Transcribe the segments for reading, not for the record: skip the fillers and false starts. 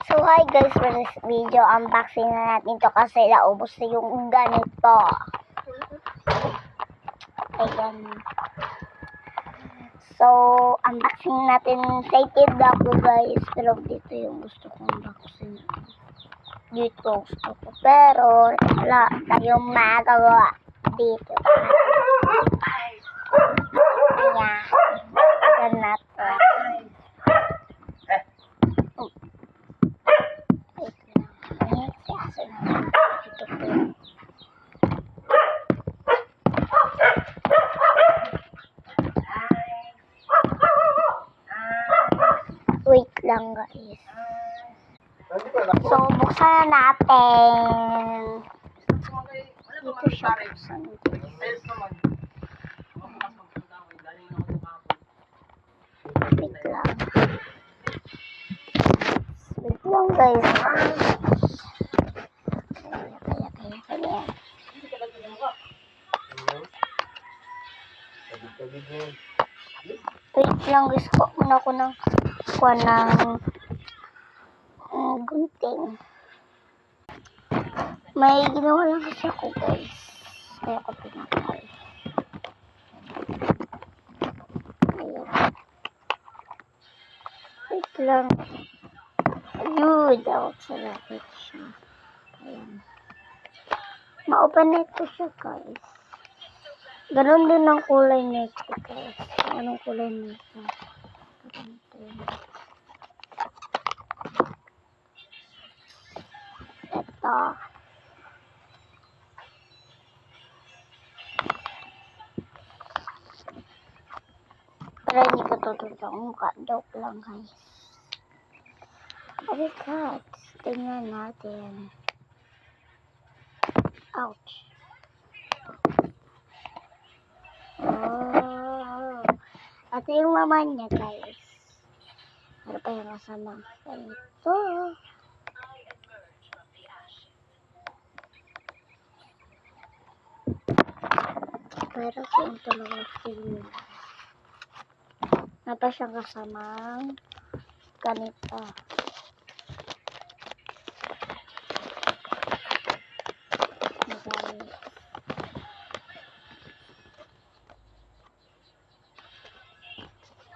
So hi guys, for this video, unboxing na natin to kasi naubos na yung ganito. Ayan. So, unboxing natin. Excited ako guys, pero dito yung gusto kong unboxing. Dito gusto ko. Pero, wala tayong magagawa dito. Ayan. Ayan natin. Wait lang guys. So, buksan na natin. Dito siya buksan. Wait lang. Wait lang guys. Kaya. Wait lang guys. Muna ko ng gunting. May ginawa lang kasi ako guys. Kaya ko pinakal. Ayan. Wait lang. Ayun. Dapat sa lapit siya. Ayan. Ma-open nito siya guys. Ganon din ang kulay nito guys. Anong kulay nito? Ito. Pero hindi ko tutulog ang mukha. Joke lang guys. Okay guys. Tingnan natin. Ouch. Oh. Ito yung laman niya guys. Ano pa yung kasama? Ito. Pero kung talaga film. Ano pa siyang kasamang ganito.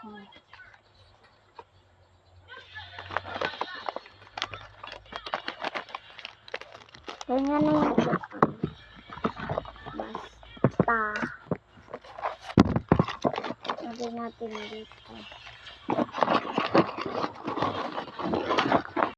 Guys. Ganyan na yung bukan. Basta. Lagyan natin dito.